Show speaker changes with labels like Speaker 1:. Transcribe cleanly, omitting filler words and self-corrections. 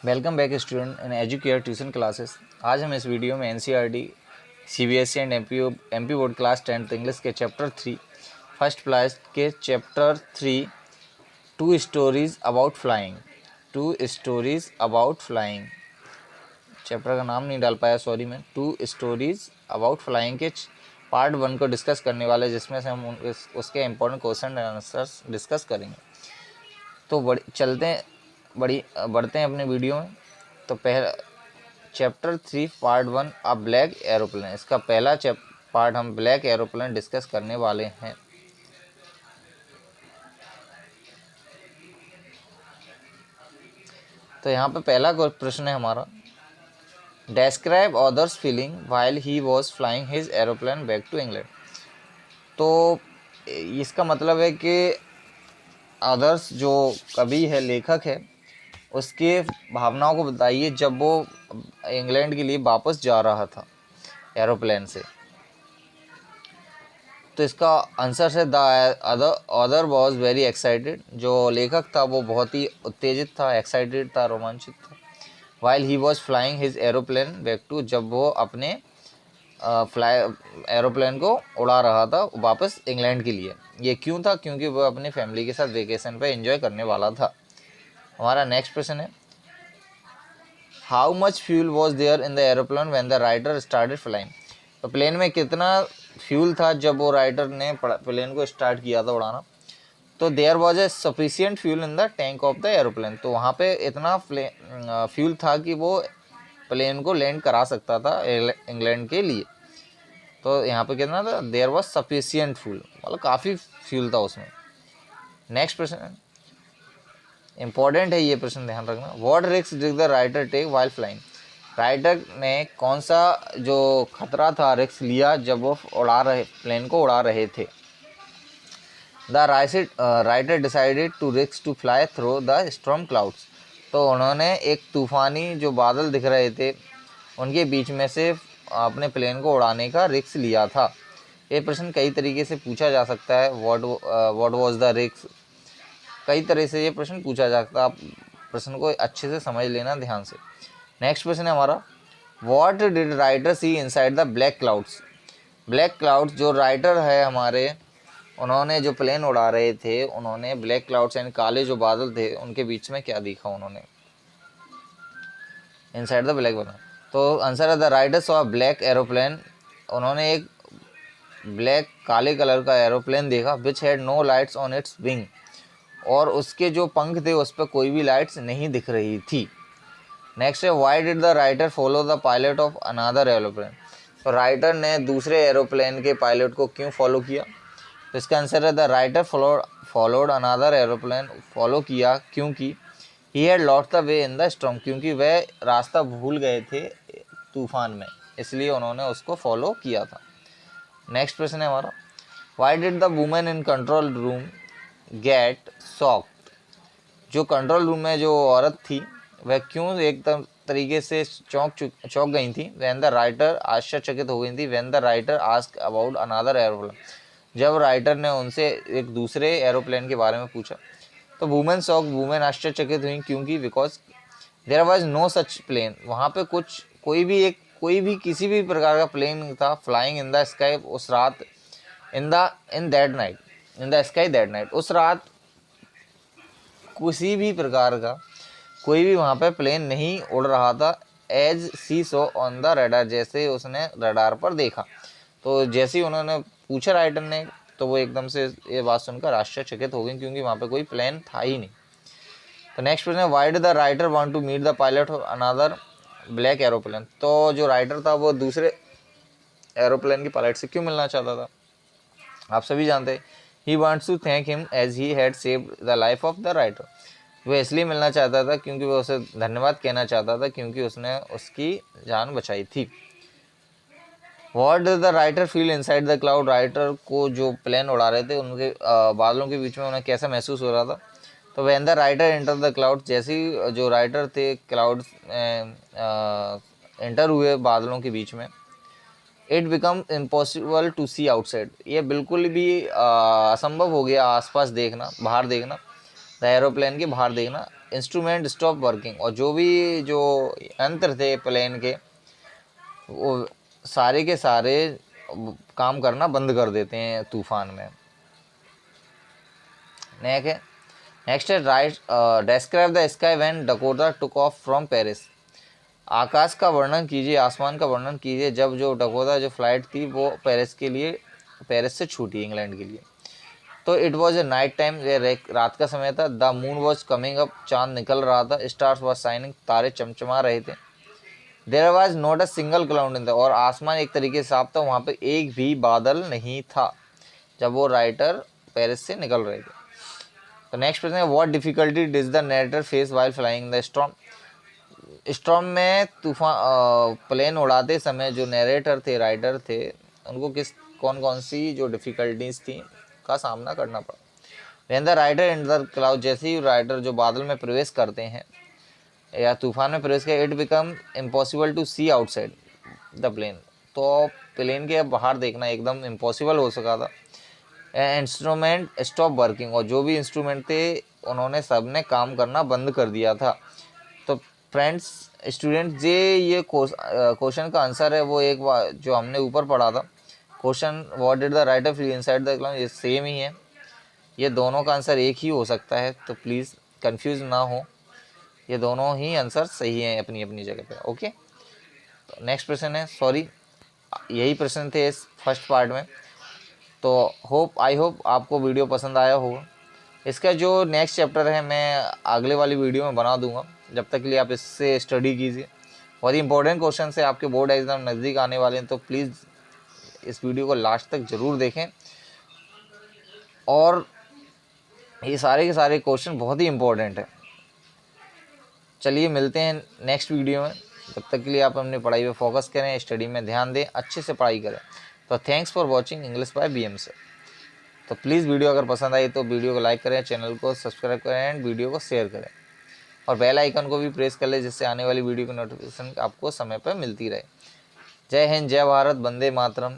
Speaker 1: Welcome back student in Educare tuition classes. आज हम इस वीडियो में NCERT, CBSE and MP board class 10th English के chapter 3 first class के chapter 3 two stories about flying chapter का नाम नहीं डाल पाया, सॉरी। मैं टू स्टोरीज अबाउट फ्लाइंग के पार्ट 1 को डिस्कस करने वाले, जिसमें से हम उसके important question and answers discuss करेंगे। तो बढ़ते हैं अपने वीडियो में। तो पहला चैप्टर 3 पार्ट 1 अ ब्लैक एरोप्लेन, इसका पहला पार्ट हम ब्लैक एरोप्लेन डिस्कस करने वाले हैं। तो यहाँ पे पहला प्रश्न है हमारा, describe author's feeling while he was flying his aeroplane back to England. तो इसका मतलब है कि अदर्स जो कवि है, लेखक है, उसके भावनाओं को बताइए जब वो इंग्लैंड के लिए वापस जा रहा था एरोप्लेन से। तो इसका आंसर है the other was very excited. जो लेखक था वो बहुत ही उत्तेजित था, एक्साइटेड था, रोमांचित था। While he was flying his aeroplane back to, जब वो अपने एरोप्लेन को उड़ा रहा था वापस इंग्लैंड के लिए। ये क्यों था? क्योंकि वो अपनी फैमिली के साथ वेकेशन पे एंजॉय करने वाला था। हमारा नेक्स्ट क्वेश्चन है, how much fuel was there in the aeroplane when the writer started flying. तो प्लेन में कितना फ्यूल था जब वो राइडर ने प्लेन को स्टार्ट किया था उड़ाना? तो there was a sufficient fuel in the tank of the aeroplane. तो वहाँ पे इतना फ्यूल था कि वो प्लेन को लैंड करा सकता था इंग्लैंड के लिए। तो यहाँ पे कितना था? देयर वॉज सफिशियंट फ्यूल, मतलब काफ़ी फ्यूल था उसमें। नेक्स्ट प्रश्न इंपॉर्टेंट है, ये प्रश्न ध्यान रखना। What risk did the writer take while flying. Writer ने कौन सा जो खतरा था, रिस्क लिया जब वो प्लेन को उड़ा रहे थे? The writer decided to risk to fly through the storm clouds. तो उन्होंने एक तूफानी जो बादल दिख रहे थे उनके बीच में से अपने प्लेन को उड़ाने का रिस्क लिया था। ये प्रश्न कई तरीके से पूछा जा सकता है। व्हाट वाज द रिस्क, कई तरह से ये प्रश्न पूछा जा सकता है। आप प्रश्न को अच्छे से समझ लेना ध्यान से। नेक्स्ट प्रश्न है हमारा, what did writer see inside the black clouds. Black clouds, जो राइटर है हमारे, उन्होंने जो प्लेन उड़ा रहे थे, उन्होंने ब्लैक क्लाउड्स यानी काले जो बादल थे उनके बीच में क्या देखा उन्होंने? इनसाइड द ब्लैक बना। तो आंसर है the writer saw black aeroplane. उन्होंने एक ब्लैक काले कलर का एरोप्लेन देखा, which had no lights on its wing, और उसके जो पंख थे उस पर कोई भी लाइट्स नहीं दिख रही थी। नेक्स्ट है, why did the writer follow the pilot of another aeroplane. तो राइटर ने दूसरे एरोप्लेन के पायलट को क्यों फॉलो किया? तो इसका आंसर है the writer followed another aeroplane. Follow किया क्योंकि he had lost the way in the storm, क्योंकि वह रास्ता भूल गए थे तूफान में, इसलिए उन्होंने उसको फॉलो किया था। नेक्स्ट प्रश्न है हमारा, why did the women in control room get shocked. जो कंट्रोल रूम में जो औरत थी वह क्यों एकदम तरीके से चौंक गई थी? व्हेन द राइटर, आश्चर्यचकित हो गई थी। When the writer ask about another aeroplane, जब राइटर ने उनसे एक दूसरे एरोप्लेन के बारे में पूछा। तो वुमेन शॉक, वुमेन आश्चर्यचकित हुई क्योंकि because there was no such plane. वहाँ पे कोई भी किसी भी प्रकार का प्लेन था फ्लाइंग इन द स्काई उस रात, in that night, in the sky that night. उस रात किसी भी प्रकार का कोई भी वहाँ पे प्लेन नहीं उड़ रहा था। As she saw on the radar, जैसे उसने रडार पर देखा। तो जैसे ही उन्होंने पूछा राइटर ने, तो वो एकदम से ये बात सुनकर आश्चर्यचकित हो गई क्योंकि वहाँ पे कोई प्लेन था ही नहीं। तो नेक्स्ट प्रश्न है, why did the writer want to meet the pilot of another black aeroplane. तो जो राइटर था वो दूसरे एरोप्लेन के पायलट से क्यों मिलना चाहता था? आप सभी जानते हैं, he wants to thank him as he had saved the life of the writer. वो इसलिए मिलना चाहता था क्योंकि वो उसे धन्यवाद कहना चाहता था क्योंकि उसने उसकी जान बचाई थी। What does the writer feel inside the cloud. Writer को जो प्लेन उड़ा रहे थे उनके बादलों के बीच में उन्हें कैसा महसूस हो रहा था? तो when the writer enter the cloud, जैसे ही जो राइटर थे क्लाउड एंटर हुए बादलों के बीच में, it become impossible to see outside. ये बिल्कुल भी असंभव हो गया आसपास देखना, बाहर देखना। द एरोप्लेन के बाहर देखना, इंस्ट्रूमेंट स्टॉप वर्किंग, और जो भी जो यंत्र थे प्लेन के वो सारे के सारे काम करना बंद कर देते हैं तूफान में। नेक्स्ट है write describe the sky when Dakota took off from Paris. आकाश का वर्णन कीजिए, आसमान का वर्णन कीजिए जब जो डकोटा जो फ्लाइट थी वो पेरिस से छूटी इंग्लैंड के लिए। तो it was a night time, रात का समय था। The moon was coming up, चांद निकल रहा था। स्टार्स वॉज शाइनिंग, तारे चमचमा रहे थे। There was not a single cloud in the, और आसमान एक तरीके से साफ था, वहाँ पे एक भी बादल नहीं था जब वो राइटर पेरिस से निकल रहे थे। तो नेक्स्ट प्रश्न है what difficulty did the narrator face while flying the storm. Storm में तूफान प्लेन उड़ाते समय जो नरेटर थे, राइटर थे, उनको कौन कौन सी जो डिफिकल्टीज थी का सामना करना पड़ा। When the writer in the cloud, जैसे ही राइटर जो बादल में प्रवेश करते हैं या तूफान में प्रवेश किया, it become impossible to see outside the plane, तो प्लेन के बाहर देखना एकदम इम्पॉसिबल हो सका था। इंस्ट्रूमेंट स्टॉप वर्किंग, और जो भी इंस्ट्रूमेंट थे उन्होंने सब ने काम करना बंद कर दिया था। तो फ्रेंड्स स्टूडेंट ये क्वेश्चन का आंसर है वो एक बार जो हमने ऊपर पढ़ा था question what did the writer feel inside the cloud, ये सेम ही है। ये दोनों का आंसर एक ही हो सकता है, तो प्लीज़ कंफ्यूज ना हो, ये दोनों ही आंसर सही हैं अपनी अपनी जगह पे। ओके, तो नेक्स्ट प्रश्न है, सॉरी यही प्रश्न थे इस फर्स्ट पार्ट में। तो आई होप आपको वीडियो पसंद आया होगा। इसका जो नेक्स्ट चैप्टर है मैं अगले वाली वीडियो में बना दूंगा, जब तक के लिए आप इससे स्टडी कीजिए। बहुत ही इंपॉर्टेंट क्वेश्चन है, आपके बोर्ड एग्जाम नज़दीक आने वाले हैं, तो प्लीज़ इस वीडियो को लास्ट तक ज़रूर देखें। और ये सारे के सारे क्वेश्चन बहुत ही इंपॉर्टेंट है। चलिए मिलते हैं नेक्स्ट वीडियो में, तब तक के लिए आप अपनी पढ़ाई पे फोकस करें, स्टडी में ध्यान दें, अच्छे से पढ़ाई करें। तो thanks for watching English by BM sir. तो प्लीज़ वीडियो अगर पसंद आई तो वीडियो को लाइक करें, चैनल को सब्सक्राइब करें एंड वीडियो को शेयर करें, और बेल आइकन को भी प्रेस कर लें जिससे आने वाली वीडियो की नोटिफिकेशन आपको समय पर मिलती रहे। जय हिंद, जय भारत, वंदे मातरम।